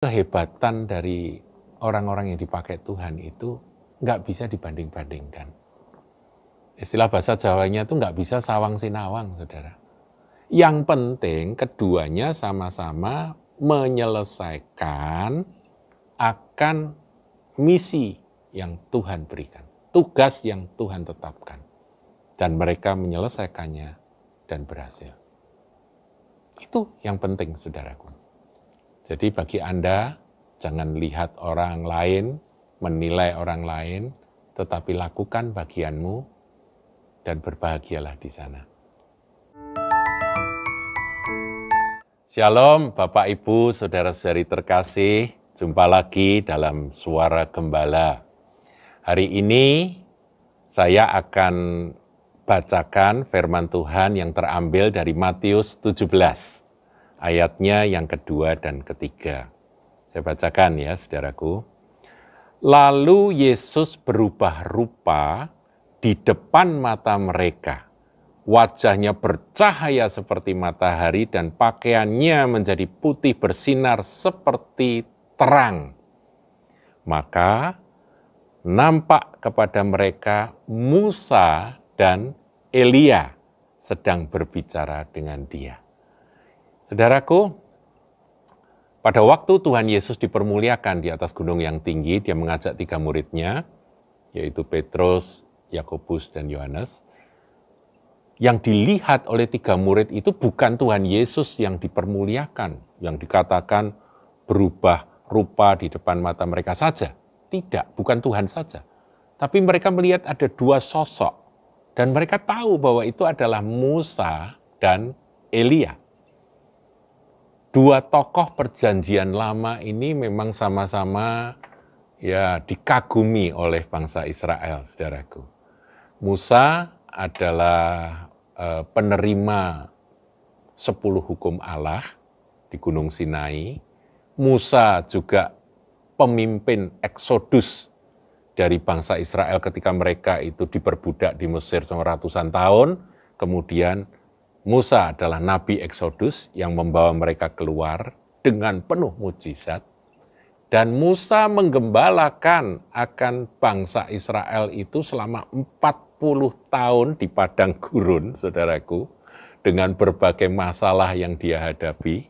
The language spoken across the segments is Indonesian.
kehebatan dari orang-orang yang dipakai Tuhan itu nggak bisa dibanding-bandingkan. Istilah bahasa Jawanya itu nggak bisa sawang sinawang, saudara. Yang penting keduanya sama-sama menyelesaikan akan misi yang Tuhan berikan, tugas yang Tuhan tetapkan. Dan mereka menyelesaikannya dan berhasil. Itu yang penting, saudaraku. Jadi bagi Anda, jangan lihat orang lain, menilai orang lain, tetapi lakukan bagianmu dan berbahagialah di sana. Shalom Bapak Ibu, Saudara-saudari terkasih, jumpa lagi dalam Suara Gembala. Hari ini saya akan bacakan firman Tuhan yang terambil dari Matius 17. Ayatnya yang kedua dan ketiga. Saya bacakan ya, saudaraku. Lalu Yesus berubah rupa di depan mata mereka. Wajahnya bercahaya seperti matahari dan pakaiannya menjadi putih bersinar seperti terang. Maka nampak kepada mereka Musa dan Elia sedang berbicara dengan dia. Saudaraku, pada waktu Tuhan Yesus dipermuliakan di atas gunung yang tinggi, dia mengajak 3 muridnya, yaitu Petrus, Yakobus, dan Yohanes. Yang dilihat oleh 3 murid itu bukan Tuhan Yesus yang dipermuliakan, yang dikatakan berubah rupa di depan mata mereka saja. Tidak, bukan Tuhan saja. Tapi mereka melihat ada 2 sosok, dan mereka tahu bahwa itu adalah Musa dan Elia. 2 tokoh perjanjian lama ini memang sama-sama ya dikagumi oleh bangsa Israel, saudaraku. Musa adalah penerima 10 hukum Allah di Gunung Sinai. Musa juga pemimpin eksodus dari bangsa Israel ketika mereka itu diperbudak di Mesir selama ratusan tahun. Kemudian Musa adalah nabi eksodus yang membawa mereka keluar dengan penuh mujizat. Dan Musa menggembalakan akan bangsa Israel itu selama 40 tahun di padang gurun, saudaraku, dengan berbagai masalah yang dia hadapi,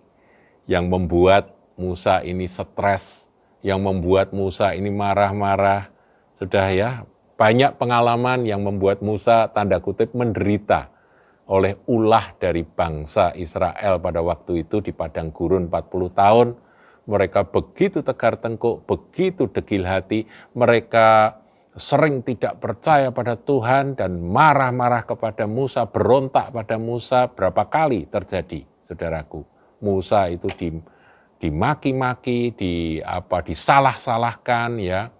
yang membuat Musa ini stres, yang membuat Musa ini marah-marah. Sudah ya, banyak pengalaman yang membuat Musa tanda kutip menderita oleh ulah dari bangsa Israel pada waktu itu di padang gurun 40 tahun. Mereka begitu tegar tengkuk, begitu degil hati, mereka sering tidak percaya pada Tuhan dan marah-marah kepada Musa, berontak pada Musa. Berapa kali terjadi, saudaraku? Musa itu dimaki-maki, disalah-salahkan ya.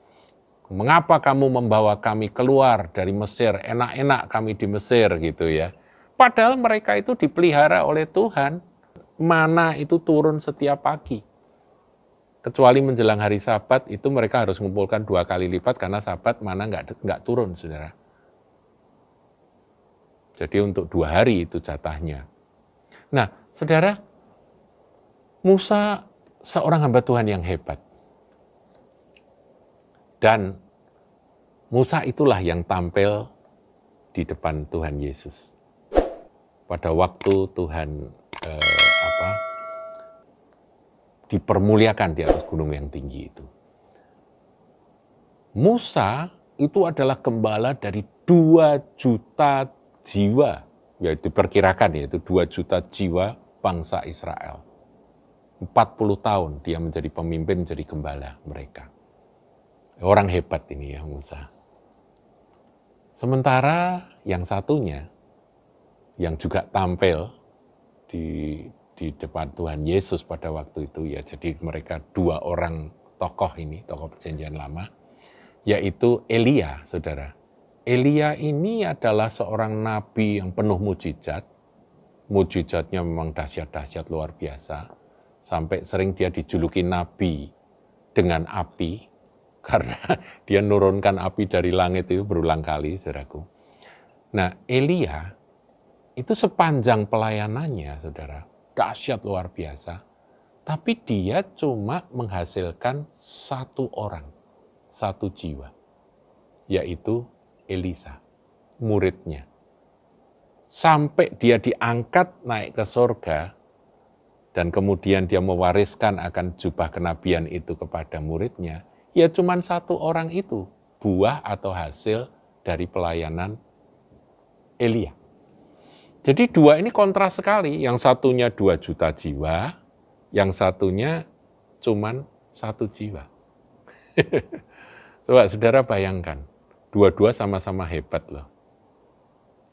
Mengapa kamu membawa kami keluar dari Mesir? Enak-enak kami di Mesir gitu ya. Padahal mereka itu dipelihara oleh Tuhan. Mana itu turun setiap pagi. Kecuali menjelang hari Sabat, itu mereka harus mengumpulkan 2 kali lipat karena Sabat mana nggak turun, saudara. Jadi untuk 2 hari itu jatahnya. Nah, saudara, Musa seorang hamba Tuhan yang hebat. Dan Musa itulah yang tampil di depan Tuhan Yesus. Pada waktu Tuhan dipermuliakan di atas gunung yang tinggi itu. Musa itu adalah gembala dari 2 juta jiwa, yaitu diperkirakan yaitu 2 juta jiwa bangsa Israel. 40 tahun dia menjadi pemimpin, menjadi gembala mereka. Orang hebat ini ya Musa. Sementara yang satunya, yang juga tampil di depan Tuhan Yesus pada waktu itu ya, jadi mereka 2 orang tokoh ini, tokoh perjanjian lama, yaitu Elia, saudara. Elia ini adalah seorang nabi yang penuh mujizat. Mujizatnya memang dahsyat-dahsyat luar biasa. Sampai sering dia dijuluki nabi dengan api, karena dia nurunkan api dari langit itu berulang kali, saudaraku. Nah, Elia itu sepanjang pelayanannya, saudara, dahsyat luar biasa. Tapi dia cuma menghasilkan satu orang, satu jiwa, yaitu Elisa, muridnya. Sampai dia diangkat naik ke surga, dan kemudian dia mewariskan akan jubah kenabian itu kepada muridnya, ya cuma satu orang itu, buah atau hasil dari pelayanan Elia. Jadi dua ini kontras sekali, yang satunya 2 juta jiwa, yang satunya cuman 1 jiwa. Coba saudara bayangkan, dua-dua sama-sama hebat loh.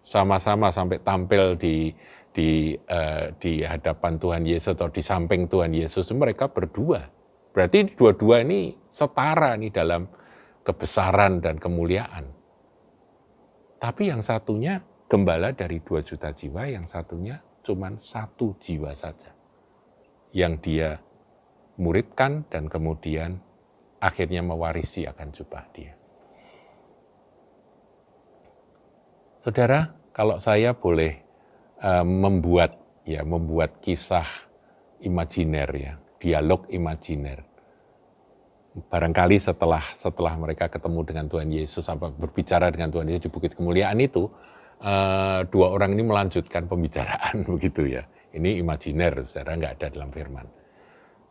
Sama-sama sampai tampil di hadapan Tuhan Yesus atau di samping Tuhan Yesus, mereka berdua. Berarti dua-dua ini setara nih dalam kebesaran dan kemuliaan. Tapi yang satunya gembala dari 2 juta jiwa, yang satunya cuman 1 jiwa saja. Yang dia muridkan dan kemudian akhirnya mewarisi akan jubah dia. Saudara, kalau saya boleh membuat kisah imajiner ya, dialog imajiner. Barangkali setelah mereka ketemu dengan Tuhan Yesus, berbicara dengan Tuhan Yesus di Bukit Kemuliaan itu, dua orang ini melanjutkan pembicaraan begitu ya. Ini imajiner, saudara, nggak ada dalam firman.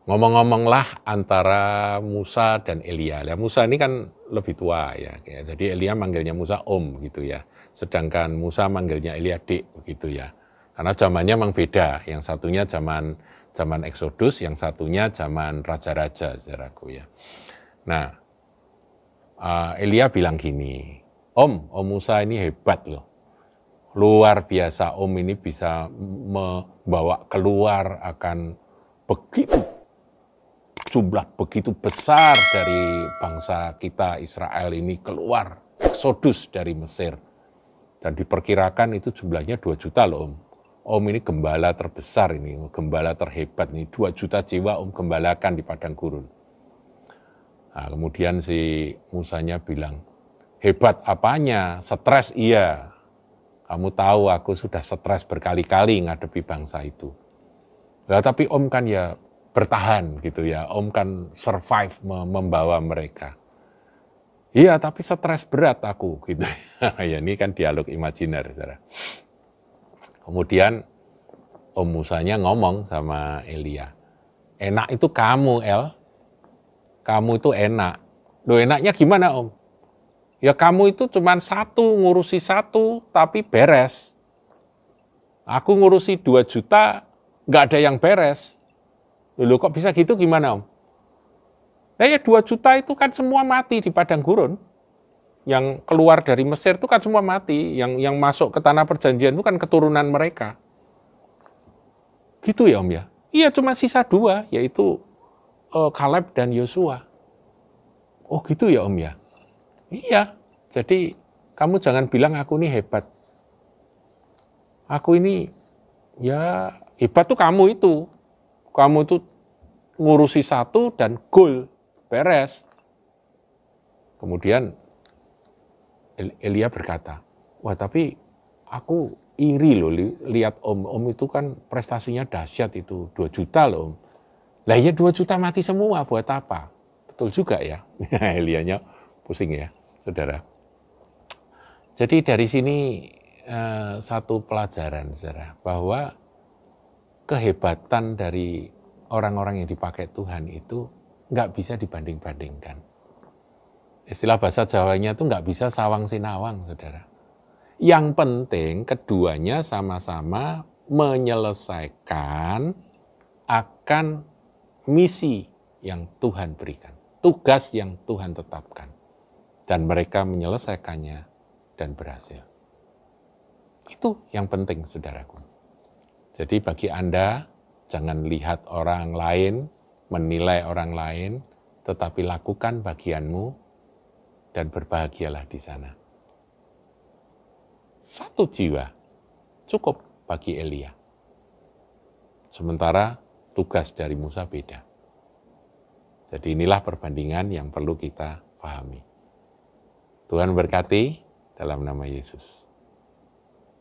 Ngomong-ngomonglah antara Musa dan Elia. Ya, Musa ini kan lebih tua ya, jadi Elia manggilnya Musa Om gitu ya. Sedangkan Musa manggilnya Elia Dik begitu ya. Karena zamannya memang beda. Yang satunya zaman Eksodus, yang satunya zaman raja-raja, saudaraku ya. Nah, Elia bilang gini, Om Musa ini hebat loh. Luar biasa, Om ini bisa membawa keluar akan jumlah begitu besar dari bangsa kita Israel ini keluar, Eksodus dari Mesir. Dan diperkirakan itu jumlahnya 2 juta loh Om. Om ini gembala terbesar ini, gembala terhebat ini, 2 juta jiwa Om gembalakan di padang gurun. Nah, kemudian si Musanya bilang, hebat apanya? Stres iya. Kamu tahu aku sudah stres berkali-kali ngadepi bangsa itu. Nah, tapi Om kan ya bertahan gitu ya, Om kan survive membawa mereka. Iya, tapi stres berat aku gitu. Ya, ini kan dialog imajiner, saudara. Kemudian Om Musanya ngomong sama Elia, enak itu kamu, El. Kamu itu enak. Loh, enaknya gimana, Om? Ya kamu itu cuma ngurusi satu, tapi beres. Aku ngurusi 2 juta, nggak ada yang beres. Loh, kok bisa gitu gimana, Om? Nah ya 2 juta itu kan semua mati di padang gurun. Yang keluar dari Mesir itu kan semua mati. Yang masuk ke tanah perjanjian itu kan keturunan mereka. Gitu ya Om ya? Iya cuma sisa 2, yaitu Kaleb dan Yosua. Oh gitu ya Om ya? Iya, jadi kamu jangan bilang aku ini hebat. Aku ini, ya hebat tuh kamu itu. Kamu itu ngurusi satu dan goal, beres. Kemudian Elia berkata, wah tapi aku iri loh lihat Om itu kan prestasinya dahsyat itu, 2 juta loh Om. Lah ya 2 juta mati semua, buat apa? Betul juga ya, Elianya pusing ya, saudara. Jadi dari sini satu pelajaran, saudara, bahwa kehebatan dari orang-orang yang dipakai Tuhan itu nggak bisa dibanding-bandingkan. Istilah bahasa Jawanya itu nggak bisa sawang sinawang, saudara. Yang penting keduanya sama-sama menyelesaikan akan misi yang Tuhan berikan, tugas yang Tuhan tetapkan. Dan mereka menyelesaikannya dan berhasil. Itu yang penting, saudaraku. Jadi bagi Anda, jangan lihat orang lain, menilai orang lain, tetapi lakukan bagianmu dan berbahagialah di sana. 1 jiwa cukup bagi Elia. Sementara tugas dari Musa beda. Jadi inilah perbandingan yang perlu kita pahami. Tuhan berkati dalam nama Yesus.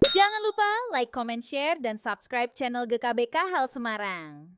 Jangan lupa like, comment, share, dan subscribe channel GKBK Hal Semarang.